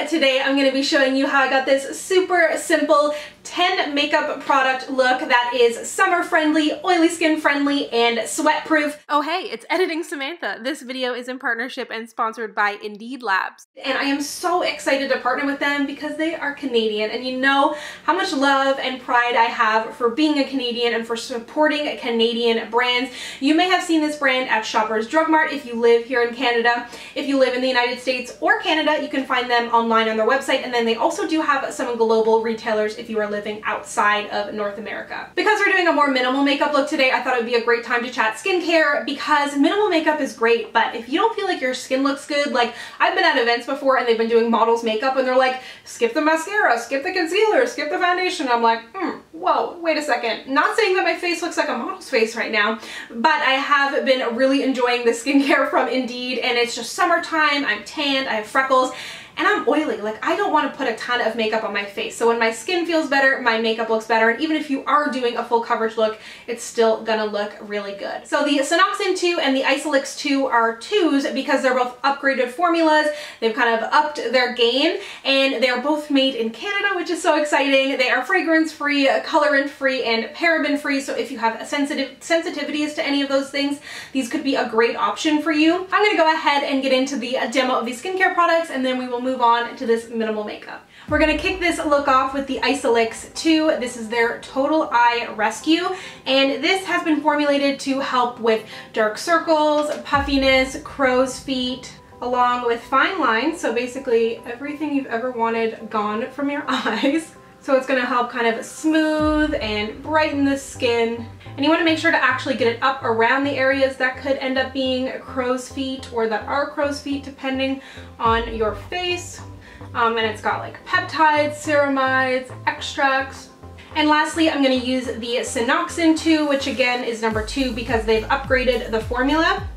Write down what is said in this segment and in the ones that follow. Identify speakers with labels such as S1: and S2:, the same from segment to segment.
S1: today I'm going to be showing you how I got this super simple 10 makeup product look that is summer friendly, oily skin friendly, and sweat proof. Oh hey, it's Editing Samantha. This video is in partnership and sponsored by Indeed Labs. And I am so excited to partner with them because they are Canadian, and you know how much love and pride I have for being a Canadian and for supporting Canadian brands. You may have seen this brand at Shoppers Drug Mart if you live here in Canada. If you live in the United States or Canada, you can find them online on their website, and then they also do have some global retailers if you are living outside of North America. Because we're doing a more minimal makeup look today, I thought it would be a great time to chat skincare because minimal makeup is great, but if you don't feel like your skin looks good, like I've been at events before and they've been doing models makeup and they're like, skip the mascara, skip the concealer, skip the foundation. I'm like, whoa, wait a second. Not saying that my face looks like a model's face right now, but I have been really enjoying the skincare from Indeed, and it's just summertime, I'm tanned, I have freckles, and I'm oily. Like, I don't want to put a ton of makeup on my face. So when my skin feels better, my makeup looks better. And even if you are doing a full coverage look, it's still gonna look really good. So the Synoxin 2 and the Isolix 2 are 2s because they're both upgraded formulas. They've kind of upped their game, and they're both made in Canada, which is so exciting. They are fragrance-free, colorant-free, and paraben-free. So if you have sensitivities to any of those things, these could be a great option for you. I'm gonna go ahead and get into the demo of these skincare products, and then we will move on to this minimal makeup. We're gonna kick this look off with the Isolix 2. This is their Total Eye Rescue, and this has been formulated to help with dark circles, puffiness, crow's feet, along with fine lines. So basically everything you've ever wanted gone from your eyes. So it's gonna help kind of smooth and brighten the skin. And you wanna make sure to actually get it up around the areas that could end up being crow's feet or that are crow's feet, depending on your face. And it's got like peptides, ceramides, extracts. And lastly, I'm gonna use the Synoxin 2, which again is number 2 because they've upgraded the formula.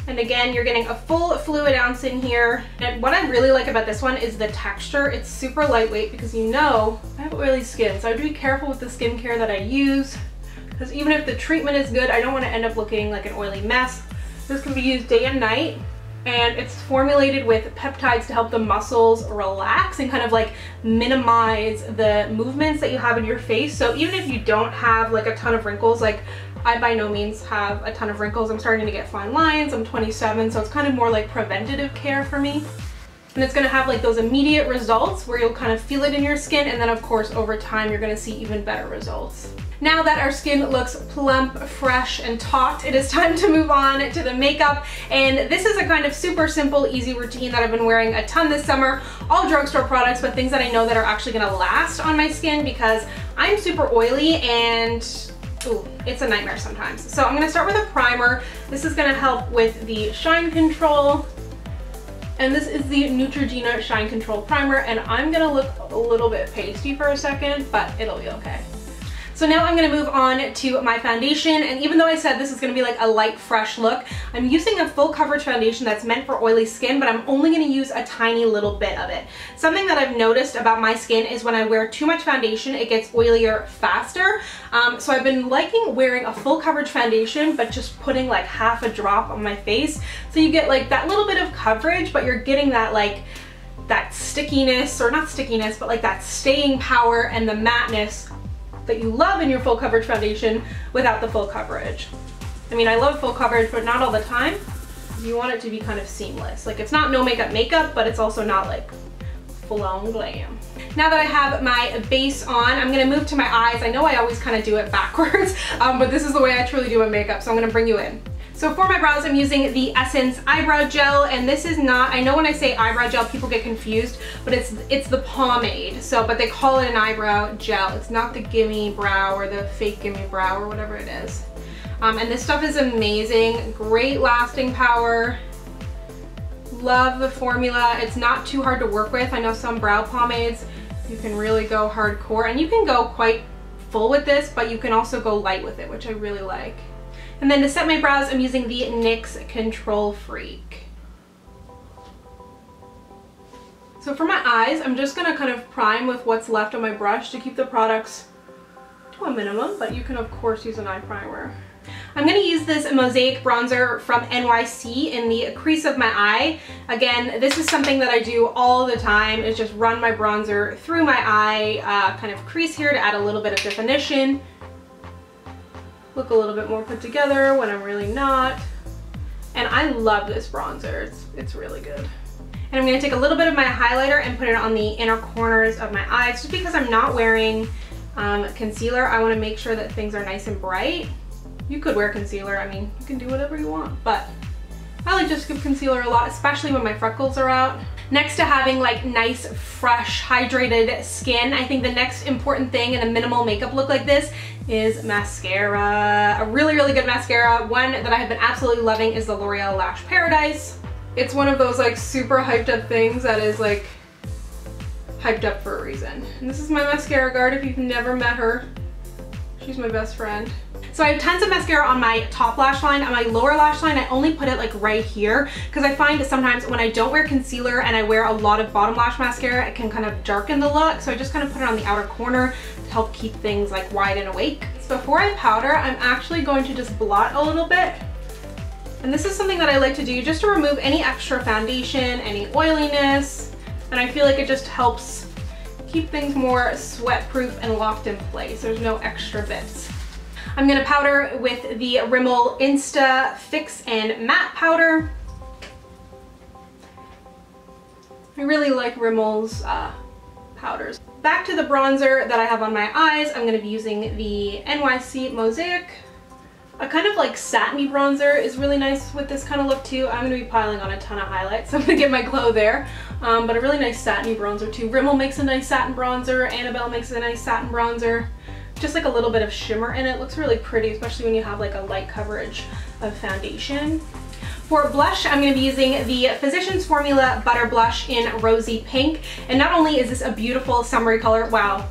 S1: And again, you're getting a full fluid ounce in here. And what I really like about this one is the texture. It's super lightweight because you know I have oily skin, so I have to be careful with the skincare that I use, because even if the treatment is good, I don't want to end up looking like an oily mess. This can be used day and night, and it's formulated with peptides to help the muscles relax and kind of like minimize the movements that you have in your face. So even if you don't have like a ton of wrinkles, like I by no means have a ton of wrinkles. I'm starting to get fine lines. I'm 27, so it's kind of more like preventative care for me. And it's gonna have like those immediate results where you'll kind of feel it in your skin, and then of course over time you're gonna see even better results. Now that our skin looks plump, fresh, and taut, it is time to move on to the makeup. And this is a kind of super simple, easy routine that I've been wearing a ton this summer. All drugstore products, but things that I know that are actually gonna last on my skin because I'm super oily and ooh, it's a nightmare sometimes. So I'm gonna start with a primer. This is gonna help with the shine control. And this is the Neutrogena Shine Control Primer, and I'm gonna look a little bit pasty for a second, but it'll be okay. So now I'm gonna move on to my foundation, and even though I said this is gonna be like a light, fresh look, I'm using a full coverage foundation that's meant for oily skin, but I'm only gonna use a tiny little bit of it. Something that I've noticed about my skin is when I wear too much foundation, it gets oilier faster. So I've been liking wearing a full coverage foundation, but just putting like half a drop on my face. So you get like that little bit of coverage, but you're getting that like that stickiness, or not stickiness, but like that staying power and the matte-ness that you love in your full coverage foundation without the full coverage. I mean, I love full coverage, but not all the time. You want it to be kind of seamless. Like, it's not no makeup, but it's also not like full-on glam. Now that I have my base on, I'm gonna move to my eyes. I know I always kind of do it backwards, but this is the way I truly do my makeup, so I'm gonna bring you in. So for my brows, I'm using the Essence Eyebrow Gel, and this is not, I know when I say eyebrow gel, people get confused, but it's the pomade. So, but they call it an eyebrow gel. It's not the Gimme Brow or the fake Gimme Brow or whatever it is. And this stuff is amazing, great lasting power. Love the formula. It's not too hard to work with. I know some brow pomades, you can really go hardcore, and you can go quite full with this, but you can also go light with it, which I really like. And then to set my brows, I'm using the NYX Control Freak. So for my eyes, I'm just gonna kind of prime with what's left on my brush to keep the products to a minimum, but you can of course use an eye primer. I'm going to use this Mosaic bronzer from NYC in the crease of my eye. Again, this is something that I do all the time, is just run my bronzer through my eye, kind of crease here to add a little bit of definition. Look a little bit more put together when I'm really not. And I love this bronzer, it's really good. And I'm going to take a little bit of my highlighter and put it on the inner corners of my eyes, just because I'm not wearing concealer. I want to make sure that things are nice and bright. You could wear concealer, I mean, you can do whatever you want, but I like to skip concealer a lot, especially when my freckles are out. Next to having like nice, fresh, hydrated skin, I think the next important thing in a minimal makeup look like this is mascara. A really, really good mascara. One that I have been absolutely loving is the L'Oreal Lash Paradise. It's one of those like super hyped up things that is like hyped up for a reason. And this is my mascara guard if you've never met her. She's my best friend. So I have tons of mascara on my top lash line. On my lower lash line, I only put it like right here because I find that sometimes when I don't wear concealer and I wear a lot of bottom lash mascara, it can kind of darken the look. So I just kind of put it on the outer corner to help keep things like wide and awake. So before I powder, I'm actually going to just blot a little bit. And this is something that I like to do just to remove any extra foundation, any oiliness. And I feel like it just helps keep things more sweat proof and locked in place. There's no extra bits. I'm gonna powder with the Rimmel Insta Fix and Matte Powder. I really like Rimmel's powders. Back to the bronzer that I have on my eyes, I'm gonna be using the NYC Mosaic. A kind of like satiny bronzer is really nice with this kind of look too. I'm gonna be piling on a ton of highlights, so I'm gonna get my glow there. But a really nice satiny bronzer too. Rimmel makes a nice satin bronzer, Annabelle makes a nice satin bronzer. Just like a little bit of shimmer in it. Looks really pretty, especially when you have like a light coverage of foundation. For blush, I'm going to be using the Physicians Formula Butter Blush in Rosy Pink. And not only is this a beautiful summery color, wow,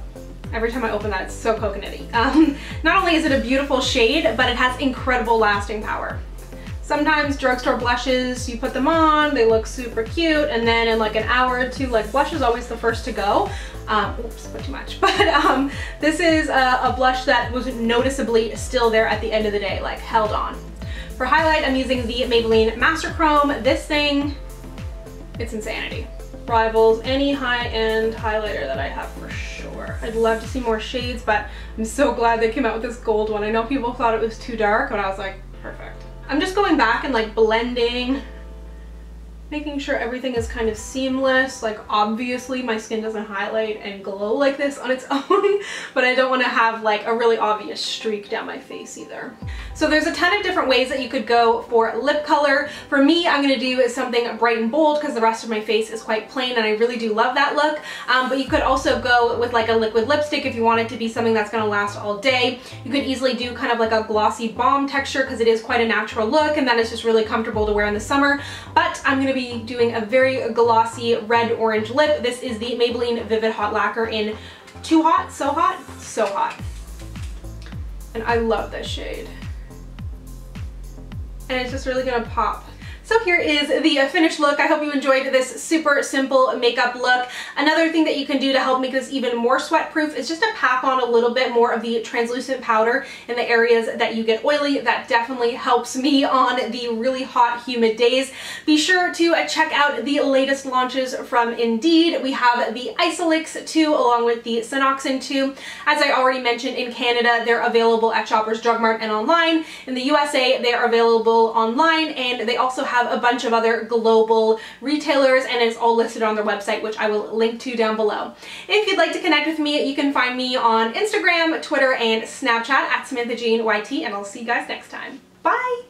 S1: every time I open that it's so coconutty. Not only is it a beautiful shade, but it has incredible lasting power. Sometimes drugstore blushes, you put them on, they look super cute, and then in like an hour or two, like blush is always the first to go. Oops, put too much. But this is a blush that was noticeably still there at the end of the day, like held on. For highlight, I'm using the Maybelline Master Chrome. This thing, it's insanity. Rivals any high-end highlighter that I have for sure. I'd love to see more shades, but I'm so glad they came out with this gold one. I know people thought it was too dark, but I was like, perfect. I'm just going back and like blending, making sure everything is kind of seamless. Like obviously my skin doesn't highlight and glow like this on its own, but I don't want to have like a really obvious streak down my face either. So there's a ton of different ways that you could go for lip color. For me, I'm going to do something bright and bold because the rest of my face is quite plain and I really do love that look. But you could also go with like a liquid lipstick if you want it to be something that's going to last all day. You could easily do kind of like a glossy balm texture because it is quite a natural look and that is just really comfortable to wear in the summer. But I'm going to be doing a very glossy red orange lip. This is the Maybelline Vivid Hot Lacquer in Too Hot, So Hot, So Hot. And I love this shade. And it's just really gonna pop. So here is the finished look. I hope you enjoyed this super simple makeup look. Another thing that you can do to help make this even more sweat proof is just to pack on a little bit more of the translucent powder in the areas that you get oily. That definitely helps me on the really hot, humid days. Be sure to check out the latest launches from Indeed. We have the Isolix 2 along with the Synoxin 2. As I already mentioned, in Canada, they're available at Shoppers Drug Mart and online. In the USA, they are available online, and they also have a bunch of other global retailers, and it's all listed on their website, which I will link to down below. If you'd like to connect with me, you can find me on Instagram, Twitter, and Snapchat at SamanthaJaneYT, and I'll see you guys next time. Bye!